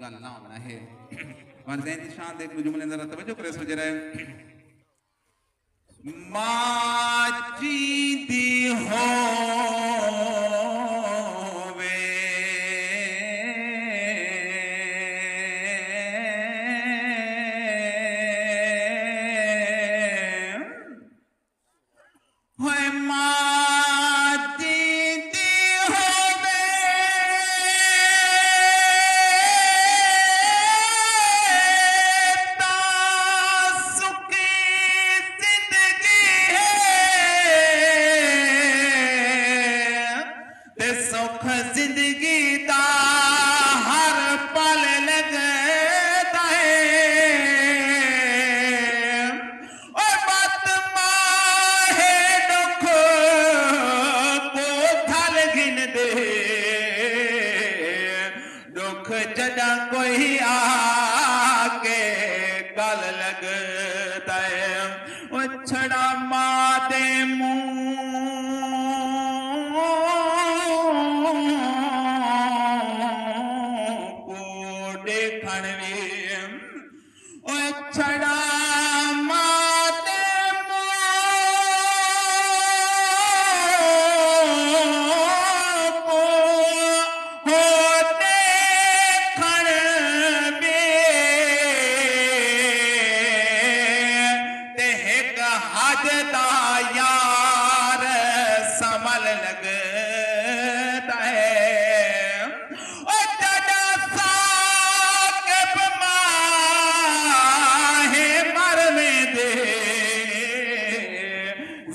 गल ना होना है वालदैन दी शान दे जुमले जरा तवज्जो करे सो जरा मां जींदी होवे होए मां जींदी होवे ता सुखी जिंदगी ते सुख जिंदगी दा हर पल लगदा है और बात माहे दुख को थल गिन दे दुख जदा कोई आके गल लगदा है ओ छड़ा मां दे छड़ा माते को हो देखण ते एक हज दा यार समल लगता है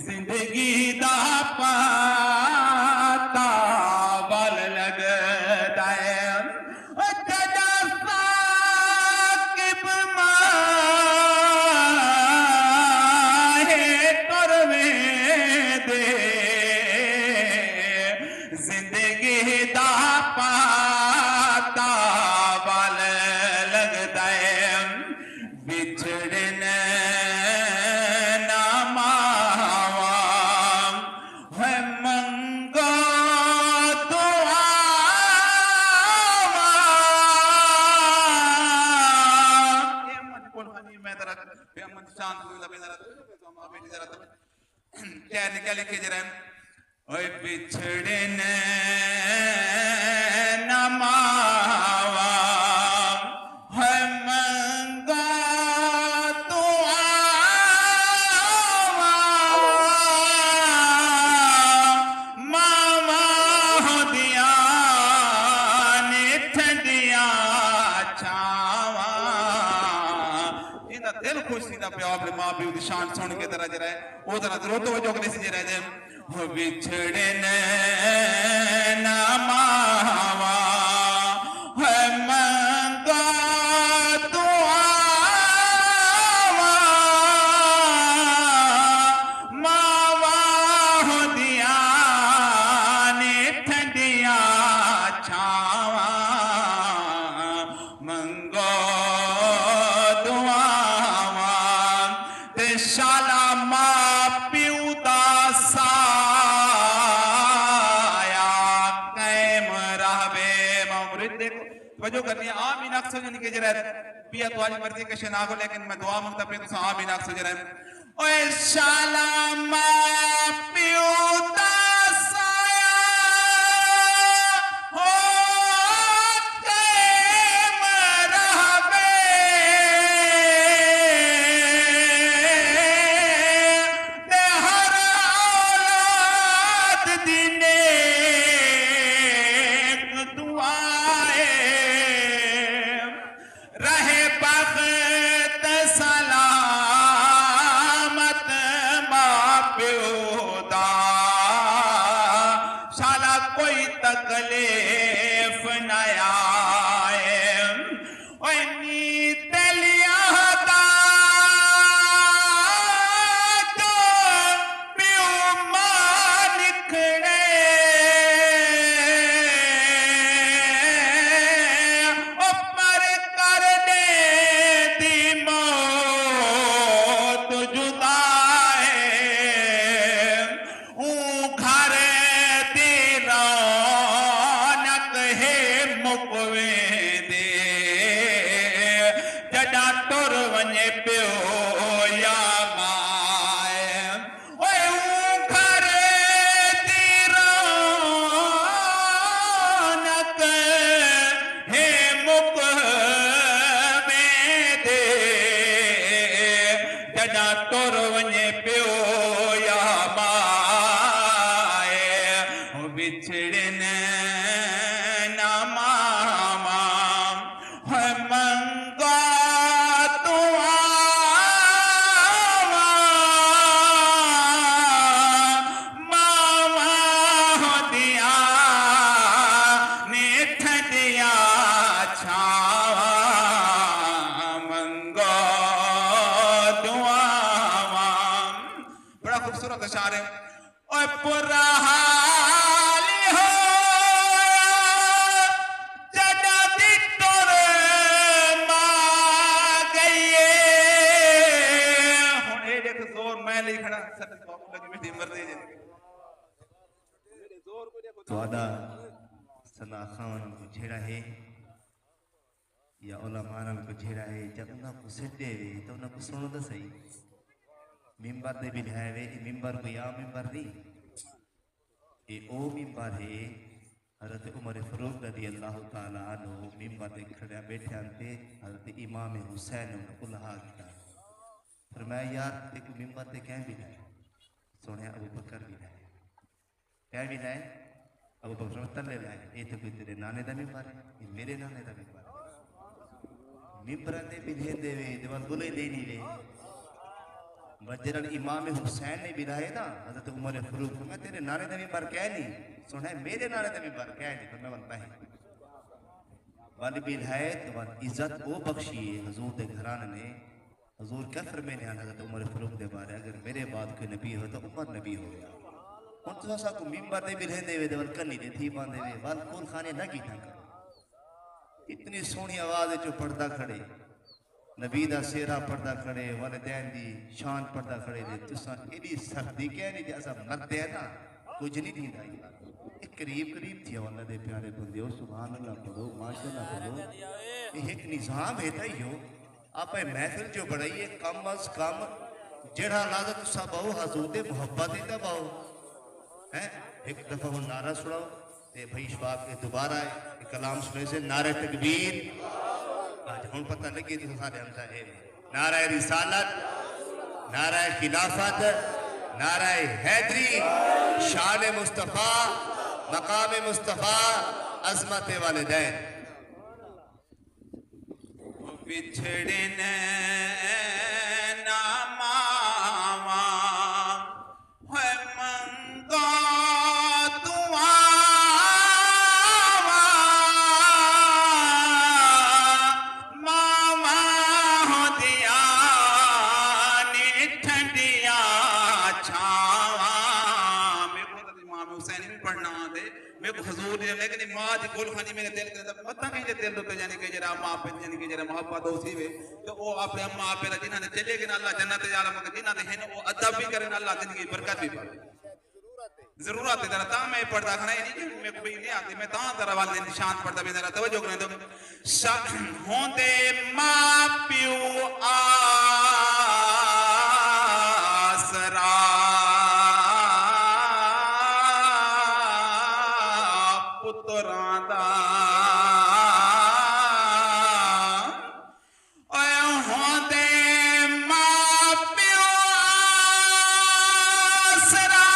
जिंदगी दा पाता बल लगदा है जदा साकिब माहे करवे दे जिंदगी दा पाता बल लगदा है बिछड़न क्या निकल के जरा ओए बिछड़े न मावा है मंगा तो मावा हो दिया ने ठंडिया छावा दिल खुश सीधा पे आप मां भी दी शान सुन के तरह जरा ओ तरह रो तो जो करे जरा जे हो बिछड़े न मावा है मंगा तो मावा हो दिया ने ठंडिया छावा मंगो शाला मां प्यू दा साया कैम रहवे मौरिद देखो वजो करनी आमीन अक्सर जन के जरा पिया तुम्हारी मर्जी के शना को लेकिन मैं दुआ मांगता पे तो आमीन अक्सर जरा ओए शाला मां प्यू दा साया हो कैम रहवे सलामत मां प्यो दा प्यो या माए ओए घरे दी रौनक हे मुक में दे जॾा तुर वञे प्यो या माए बिछड़न ना मामा मंगा तू आवा मामा दिया नेठ दिया छावा मंगा दुआवा। बड़ा खूबसूरत अशार है। और पूरा हाल हो जड़ा दी तोर मां गईए हुन ए देख जोर मैं ले खड़ा सत बापू लगी मेरी मर्जी जे मेरे जोर को देखो तवादा सना खान को झेड़ा है या उलमाना को झेड़ा है जब उन्हें को सिद्धे वे तो उन्हें को सुनो तो सही मिंबर दे भी है वे मिंबर को या मिंबर नहीं ये ओ मिंबर है हज़रत उमर फारूक रज़ी अल्लाह ताला अन्हु मिंबर दे खड़े बैठे अंते हज़रत इमाम हुसैन ने कुल्हा किया फरमाया यार एक मिंबर ते क्या भी है सोने अबू बकर भी है क्या भी है अबू बकर तले लाए ये तो कोई तेरे नाने दा मिंबर है ये मेरे नाने दा मिंबर है मिंबर ते भी दे वे दीवार बुले दे नहीं वे वजरल इमाम हुसैन ने बिलाए ना हज़रत उमर फारूक मैं तेरे नाने दा मिंबर क्या नहीं सुना मेरे नाने दा मिंबर क्या नहीं पर मैं बनता है वाली बिलाए तो वाल इज्जत वो बख्शी है हुजूर दे घराने ने हुजूर क्या फरमाने हैं हज़रत उमर फारूक दे बारे अगर मेरे बाद कोई नबी हो तो उमर नबी हो गया उन तो सा को मिंबर दे भी रहंदे वे वल कन्नी दे थी बांधे वे वाल कुल खाने ना की था इतनी सोहनी आवाज जो पढ़दा खड़े नबी दा सेरा पढ़दा खड़े वालिदैन दी शान पढ़दा खड़े दे तुसा एडी सर्दी क्या नहीं जैसा मरते है ना कुछ नहीं दींदा एक करीब करीब थी अल्लाह दे प्यारे बंदे सुभान अल्लाह पढ़ो माशाअल्लाह पढ़ो ये एक निजाम है ताइयो आप महफिल जो बढ़ाइए कम अज कम जेड़ा लाजत सब बहु हजूर दे मोहब्बत दा बहु हैं एक दफा वो नारा सुनाओ ते भाई शबाब के दोबारा कलाम सुने से नारे तकबीर आज हम पता लगे तो सारे हमसा है नारा रिसालत नारा खिलाफत नारा हैदरी शान मुस्तफा मकाम मुस्तफा अजमत वालिदैन बिछड़े ना मावा है मंगा तू आवा मामा दिया निठ दिया छावा। मेरे को तो इमाम हुसैन भी पढ़ना आते मेरे को हुजूर ने लेकिन मां दी गोल खानी मेरे दिल के अंदर पता कहीं दिल पे यानी कि जरा मां पे यानी कि जरा मोहब्बत होसी वे तो वो अपने अम्मा पे जिन्हां ने चले गए अल्लाह जन्नत यार मगर जिन्हां ने हैं वो अदब भी करें अल्लाह जिंदगी बरकत भी पाए जरूरत है जरा ता मैं पढ़दा खड़ा नहीं कि मैं कोई नहीं आती मैं ता जरा वाले निशान पढ़दा भी जरा तवज्जो करें तो होंदे मां प्यो आसरा पुत्रां दा ओए होंदे मां प्यो आसरा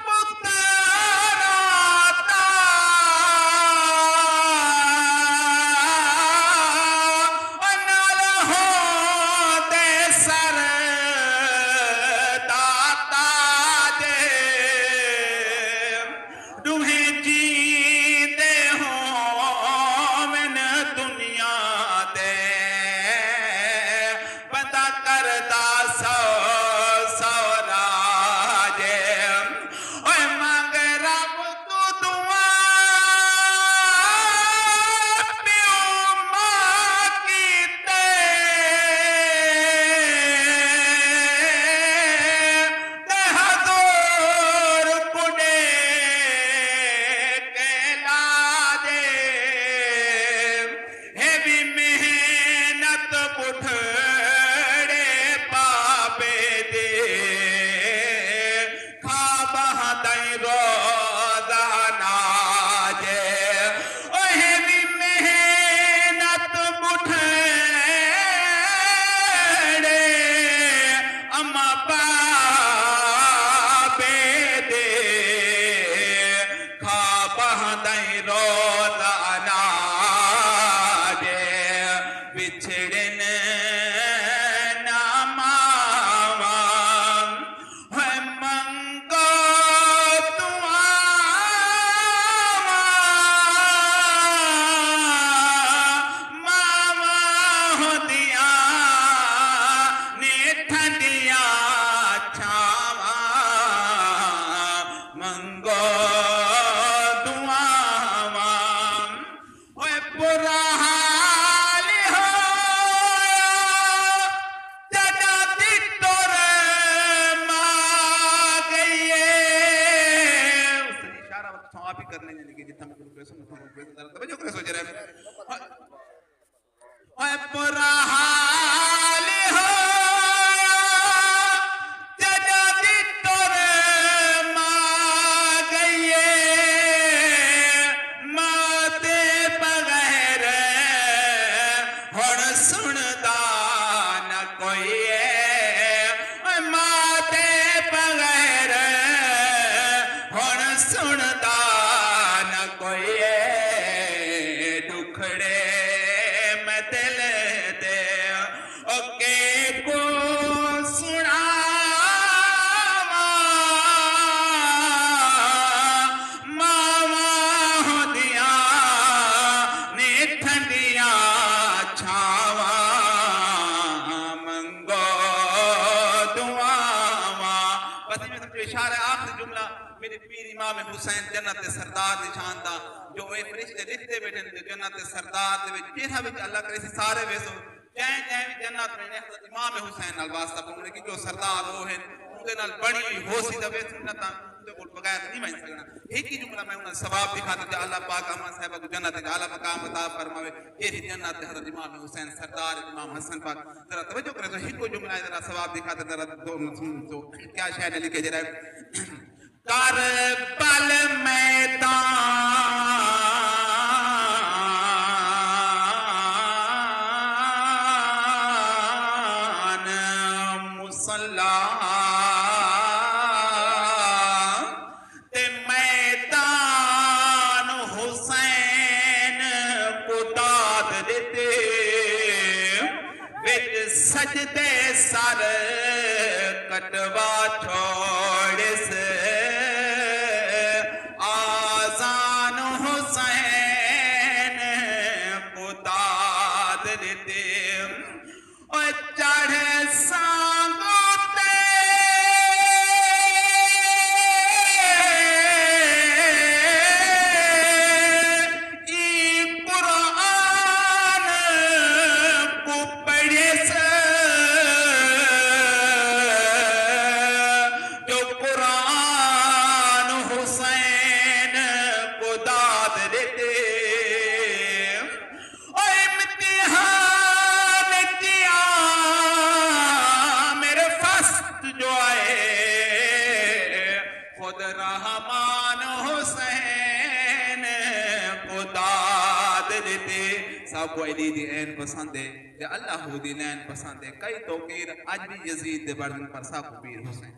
पुत्रां दा ओ बुठड़े पापे दे खाबा दई रोदाना जे ओहे भी मेहनत बुठड़े अम्मा पापे दे खाबा दई रोदाना जे बिछड़न ना मावा है मंगो दुआ मावा हो दिया ने ठंडिया छावा मंगो दुआवा ओए बुरा हाल हो जगा दी तोरे मां गईए उसने इशारा तो आप ही करने यानी कि जितना मैं प्रोग्रेस तवज्जो करे सोच रहे ओए बुरा हाल हो जगा दी तोरे मां गईए माते बगैर हुण सुनदा न कोई है माते बगैर हुण सुनदा न कोई है दुखड़े मैं दिल दे ओके को सुनावा मावा होदिया ने ठंडिया छावा मंगो दुआवा बस में समझो इशारा आखिरी जुमला मेरे पीर इमाम हुसैन जन्नत दे सरदार दी शान दा जो ए फरिश्ते लिखते बैठे ने जन्नत दे सरदार दे विच जेड़ा विच अल्लाह करे सारे वेसो जै जै भी जन्नत में हज़रत इमाम हुसैन नाल वास्ता पवने कि जो सरदार हो है उनके नाल बड़ी हुई होसी दा वेस न ता उनके कोल बगैर नहीं बन सकना एक ही जुमला मैं उन्हें सवाब दिखाता कि अल्लाह पाक अम्मा साहिबा को जन्नत के आला मकाम अता फरमावे ये थी जन्नत दे हज़रत इमाम हुसैन सरदार इमाम हसन पाक जरा तवज्जो करे तो एक को जुमला जरा सवाब दिखाता जरा दो क्या शायद लिखे जरा करबल मैदान मुसल्ला ते मैदान हुसैन को दाद देते विच सजदे सर कटवा छोड़ से आजान हुसैन को दाद देते और चढ़े सांगोते ई कुरान को पढ़े से जो कुरान हुसैन को दाद देते और इम्तिहान किया मेरे फस्त जो आए खुद रहमान हुसैन को दाद देते सब को अली दी ऐन पसंद है ते अल्लाह दी नैन पसंद है कई तौकीर आज भी यजीद दे बर्दन पर सब पीर हुसैन